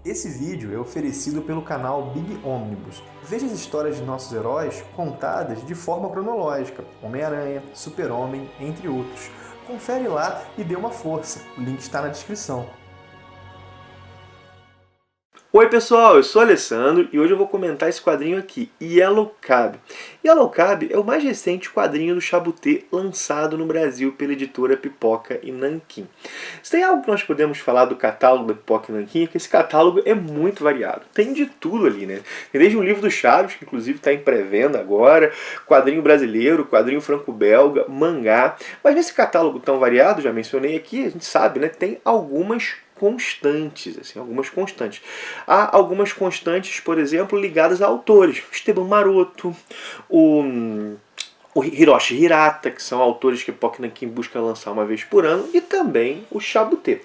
Esse vídeo é oferecido pelo canal Big Omnibus. Veja as histórias de nossos heróis contadas de forma cronológica, Homem-Aranha, Super-Homem, entre outros. Confere lá e dê uma força, o link está na descrição. Oi pessoal, eu sou o Alessandro e hoje eu vou comentar esse quadrinho aqui, Yellow Cab. Yellow Cab é o mais recente quadrinho do Chabuté lançado no Brasil pela editora Pipoca e Nanquim. Se tem algo que nós podemos falar do catálogo da Pipoca e Nanquim é que esse catálogo é muito variado. Tem de tudo ali, né? Tem desde um livro do Chaves, que inclusive está em pré-venda agora, quadrinho brasileiro, quadrinho franco-belga, mangá. Mas nesse catálogo tão variado, já mencionei aqui, a gente sabe, né? Tem algumas constantes, assim, algumas constantes. Há algumas constantes, por exemplo, ligadas a autores. Esteban Maroto, o Hiroshi Hirata, que são autores que Pipoca e Nanquim busca lançar uma vez por ano, e também o Chabuté.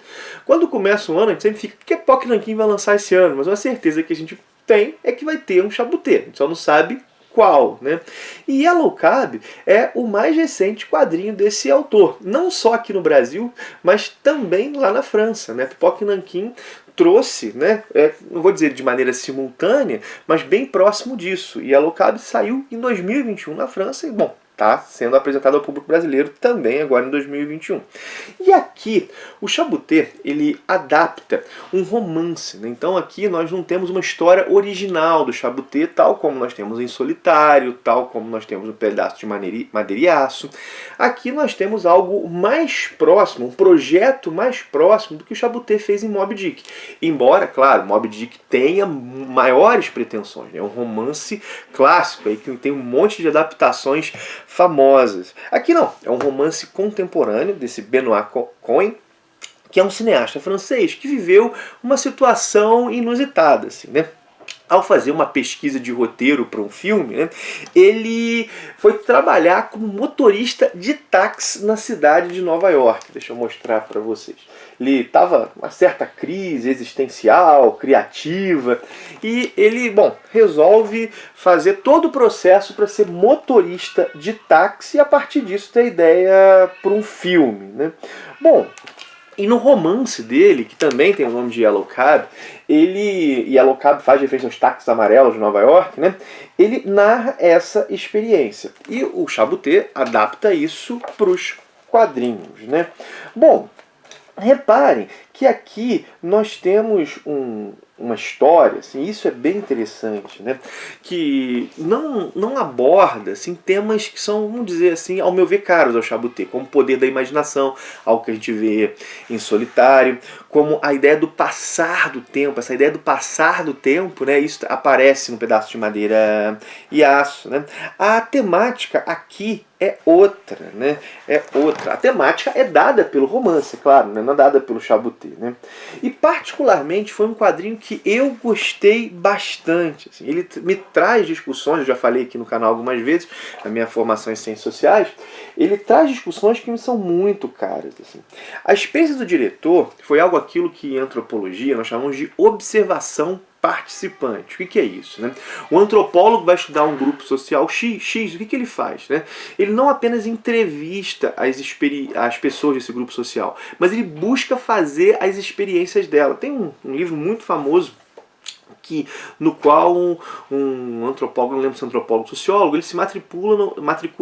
Quando começa o ano, a gente sempre fica, o que Pipoca e Nanquim vai lançar esse ano? Mas uma certeza que a gente tem é que vai ter um Chabuté. A gente só não sabe qual, né? E Yellow Cab é o mais recente quadrinho desse autor, não só aqui no Brasil, mas também lá na França, né? Pipoca e Nanquim trouxe, né, não vou dizer de maneira simultânea, mas bem próximo disso. E Yellow Cab saiu em 2021 na França e, bom, está sendo apresentado ao público brasileiro também agora em 2021. E aqui, o Chabuté, ele adapta um romance, né? Então aqui nós não temos uma história original do Chabuté, tal como nós temos em Solitário, tal como nós temos um pedaço de Madeira e Aço. Aqui nós temos algo mais próximo, um projeto mais próximo do que o Chabuté fez em Moby Dick. Embora, claro, Moby Dick tenha maiores pretensões, né? É um romance clássico aí que tem um monte de adaptações famosas. Aqui não, é um romance contemporâneo desse Benoît Cohen, que é um cineasta francês que viveu uma situação inusitada, assim, né? Ao fazer uma pesquisa de roteiro para um filme, né, ele foi trabalhar como motorista de táxi na cidade de Nova York. Deixa eu mostrar para vocês. Ele estava uma certa crise existencial, criativa, e ele, bom, resolve fazer todo o processo para ser motorista de táxi e a partir disso ter ideia para um filme, né? Bom, e no romance dele, que também tem o nome de Yellow Cab, Yellow Cab faz referência aos táxis amarelos de Nova York, né? Ele narra essa experiência. E o Chabuté adapta isso para os quadrinhos, né? Bom, reparem que aqui nós temos uma história, assim, isso é bem interessante, né? Que não aborda assim, temas que são, vamos dizer assim, ao meu ver, caros ao Chabuté, como o poder da imaginação, algo que a gente vê em Solitário, como a ideia do passar do tempo, essa ideia do passar do tempo, né? Isso aparece no Pedaço de Madeira e Aço, né? A temática aqui é outra, né? É outra. A temática é dada pelo romance, claro, né? Não é dada pelo Chabuté, né? E particularmente foi um quadrinho que eu gostei bastante. Assim. Ele me traz discussões, eu já falei aqui no canal algumas vezes, na minha formação em Ciências Sociais, ele traz discussões que me são muito caras. Assim. A experiência do diretor foi algo aquilo que em antropologia nós chamamos de observação participante. O que é isso? Né? O antropólogo vai estudar um grupo social X, o que ele faz? Né? Ele não apenas entrevista as pessoas desse grupo social, mas ele busca fazer as experiências dela. Tem um livro muito famoso no qual um antropólogo, não lembro se é antropólogo ou sociólogo, ele se matricula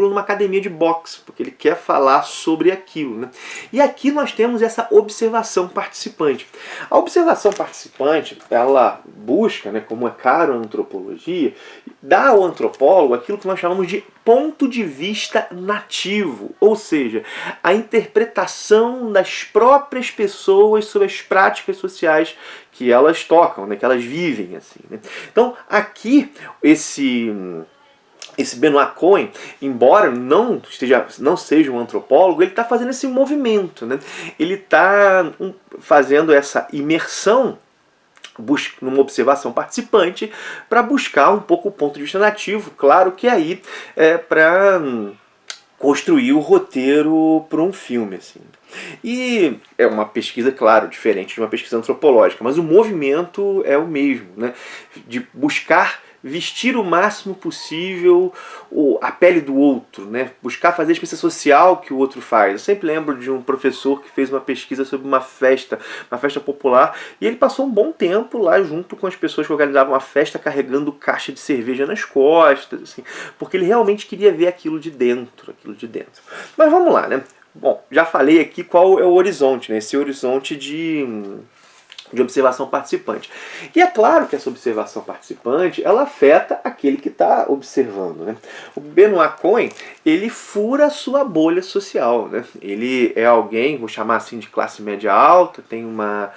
numa academia de boxe, porque ele quer falar sobre aquilo. Né? E aqui nós temos essa observação participante. A observação participante, ela busca, né, como é caro a antropologia, dar ao antropólogo aquilo que nós chamamos de ponto de vista nativo, ou seja, a interpretação das próprias pessoas sobre as práticas sociais que elas tocam, né, que elas vivem. Assim, né? Então, aqui, esse Benoît Cohen, embora não seja um antropólogo, ele está fazendo esse movimento. Né? Ele está fazendo essa imersão numa observação participante para buscar um pouco o ponto de vista nativo. Claro que aí é para construir o roteiro para um filme. Assim. E é uma pesquisa, claro, diferente de uma pesquisa antropológica, mas o movimento é o mesmo, né? De buscar vestir o máximo possível a pele do outro, né? Buscar fazer a experiência social que o outro faz. Eu sempre lembro de um professor que fez uma pesquisa sobre uma festa popular, e ele passou um bom tempo lá junto com as pessoas que organizavam a festa, carregando caixa de cerveja nas costas, assim, porque ele realmente queria ver aquilo de dentro, Mas vamos lá, né? Bom, já falei aqui qual é o horizonte, né? Esse horizonte de observação participante. E é claro que essa observação participante, ela afeta aquele que está observando, né? O Benoit Cohen, ele fura a sua bolha social, né? Ele é alguém, vou chamar assim, de classe média alta, tem uma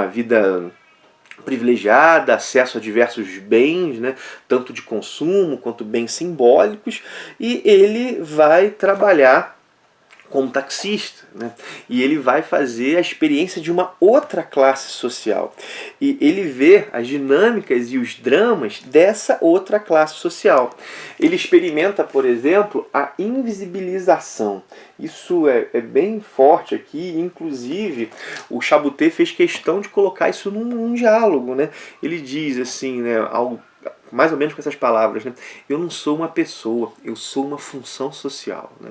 vida privilegiada, acesso a diversos bens, né? Tanto de consumo quanto bens simbólicos, e ele vai trabalhar como taxista, né? E ele vai fazer a experiência de uma outra classe social. E ele vê as dinâmicas e os dramas dessa outra classe social. Ele experimenta, por exemplo, a invisibilização. Isso é bem forte aqui, inclusive o Chaboté fez questão de colocar isso num diálogo, né? Ele diz assim, né, algo mais ou menos com essas palavras, né? Eu não sou uma pessoa, eu sou uma função social, né?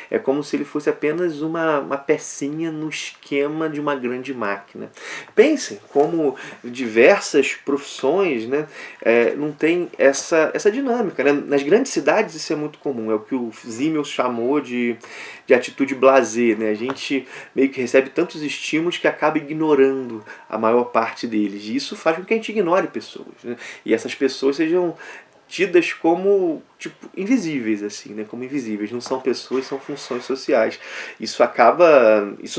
É como se ele fosse apenas uma pecinha no esquema de uma grande máquina. Pensem como diversas profissões, né, não tem essa dinâmica, né? Nas grandes cidades isso é muito comum, é o que o Simmel chamou de atitude blasé, né? A gente meio que recebe tantos estímulos que acaba ignorando a maior parte deles. E isso faz com que a gente ignore pessoas, né? E essas pessoas sejam tidas como tipo invisíveis, assim, né? Como invisíveis, não são pessoas, são funções sociais. Isso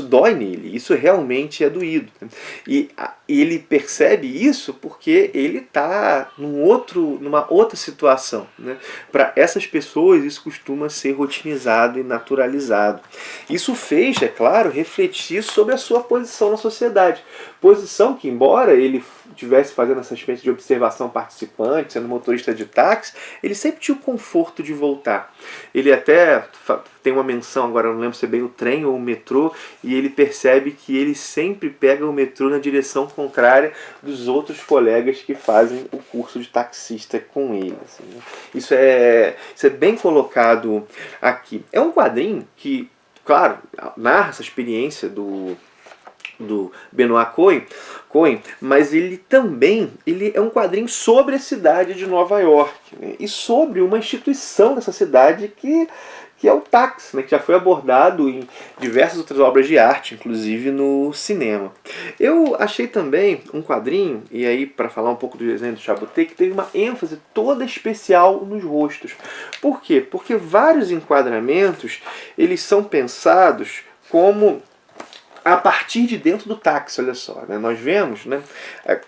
dói nele, isso realmente é doído, né? E ele percebe isso porque ele está numa outra situação, né? Para essas pessoas isso costuma ser rotinizado e naturalizado. Isso fez, é claro, refletir sobre a sua posição na sociedade. Posição que, embora ele estivesse fazendo essa espécie de observação participante, sendo motorista de táxi, ele sempre tinha o conforto de voltar. Ele até tem uma menção, agora não lembro se é bem o trem ou o metrô, e ele percebe que ele sempre pega o metrô na direção contrária dos outros colegas que fazem o curso de taxista com ele. Assim, né? Isso é bem colocado aqui. É um quadrinho que, claro, narra essa experiência do Benoit Cohen, mas ele é um quadrinho sobre a cidade de Nova York, né? E sobre uma instituição dessa cidade que é o táxi, né? Que já foi abordado em diversas outras obras de arte, inclusive no cinema. Eu achei também um quadrinho, e aí para falar um pouco do desenho do Chaboté, que teve uma ênfase toda especial nos rostos. Por quê? Porque vários enquadramentos eles são pensados como a partir de dentro do táxi, olha só, né? Nós vemos, né,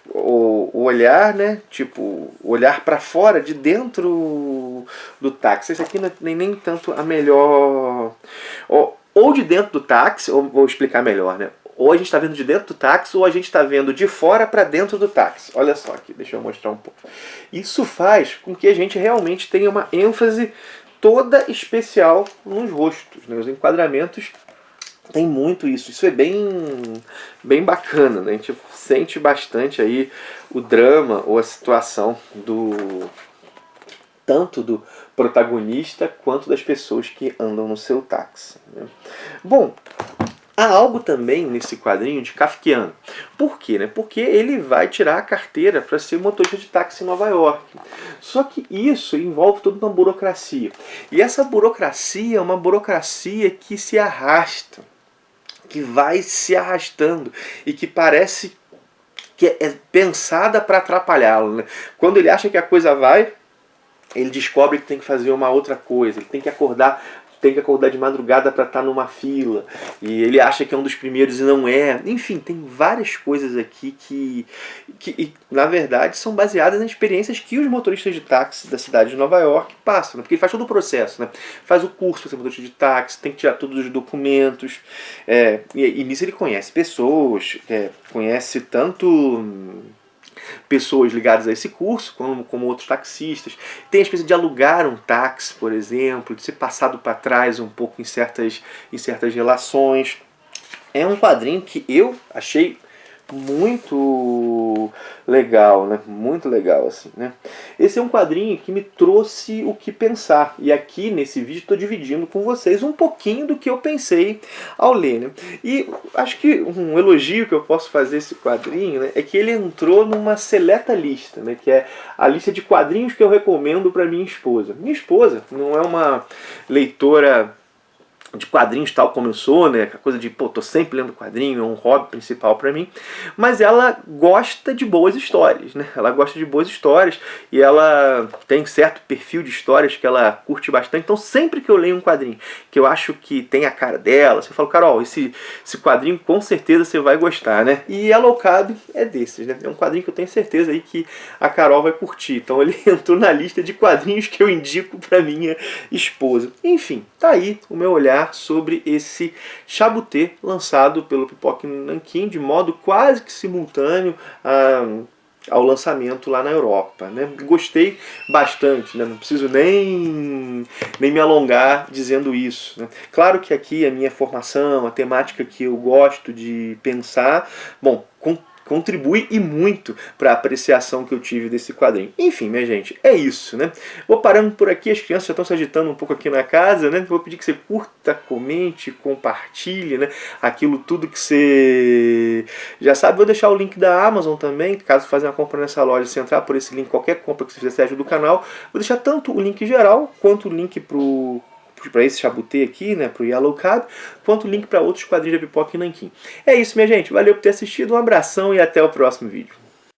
o olhar, né, tipo, o olhar para fora de dentro do táxi. Esse aqui não é nem tanto a melhor, ou de dentro do táxi, ou vou explicar melhor, né? Ou a gente está vendo de dentro do táxi, ou a gente está vendo de fora para dentro do táxi. Olha só aqui, deixa eu mostrar um pouco. Isso faz com que a gente realmente tenha uma ênfase toda especial nos rostos, né? Os enquadramentos tem muito isso. Isso é bem bacana, né? A gente sente bastante aí o drama ou a situação tanto do protagonista quanto das pessoas que andam no seu táxi, né? Bom, há algo também nesse quadrinho de kafkiano. Por quê? Né? Porque ele vai tirar a carteira para ser motorista de táxi em Nova York. Só que isso envolve toda uma burocracia. E essa burocracia é uma burocracia que se arrasta, que vai se arrastando e que parece que é pensada para atrapalhá-lo, né? Quando ele acha que a coisa vai, ele descobre que tem que fazer uma outra coisa, ele tem que acordar de madrugada para estar numa fila, e ele acha que é um dos primeiros e não é. Enfim, tem várias coisas aqui que na verdade são baseadas nas experiências que os motoristas de táxi da cidade de Nova York passam, né? Porque ele faz todo o processo, né? Faz o curso para ser motorista de táxi, tem que tirar todos os documentos, e nisso ele conhece pessoas, conhece tanto pessoas ligadas a esse curso, como outros taxistas. Tem a espécie de alugar um táxi, por exemplo, de ser passado para trás um pouco em certas relações. É um quadrinho que eu achei muito legal, né? Muito legal, assim, né? Esse é um quadrinho que me trouxe o que pensar. E aqui, nesse vídeo, estou dividindo com vocês um pouquinho do que eu pensei ao ler, né? E acho que um elogio que eu posso fazer a esse quadrinho, né, é que ele entrou numa seleta lista, né? Que é a lista de quadrinhos que eu recomendo para minha esposa. Minha esposa não é uma leitora de quadrinhos tal como eu sou, né? A coisa de, pô, tô sempre lendo quadrinho, é um hobby principal pra mim. Mas ela gosta de boas histórias, né? Ela gosta de boas histórias e ela tem certo perfil de histórias que ela curte bastante. Então sempre que eu leio um quadrinho que eu acho que tem a cara dela, você fala, Carol, esse quadrinho com certeza você vai gostar, né? E Yellow Cab é desses, né? É um quadrinho que eu tenho certeza aí que a Carol vai curtir. Então ele entrou na lista de quadrinhos que eu indico pra minha esposa. Enfim, tá aí o meu olhar sobre esse Chabutê lançado pelo Pipoca Nanquim de modo quase que simultâneo ao lançamento lá na Europa, né? Gostei bastante, né? Não preciso nem me alongar dizendo isso, né? Claro que aqui a minha formação, a temática que eu gosto de pensar, bom, contribui e muito para a apreciação que eu tive desse quadrinho. Enfim, minha gente, é isso, né? Vou parando por aqui, as crianças já estão se agitando um pouco aqui na casa, né? Vou pedir que você curta, comente, compartilhe, né? Aquilo tudo que você já sabe. Vou deixar o link da Amazon também, caso fazer uma compra nessa loja, se entrar por esse link, qualquer compra que você fizer, você ajuda o canal. Vou deixar tanto o link geral, quanto o link para esse Chabutê aqui, né, pro Yellow Cab, quanto o link para outros quadrinhos da Pipoca e Nanquim. É isso, minha gente. Valeu por ter assistido, um abração e até o próximo vídeo.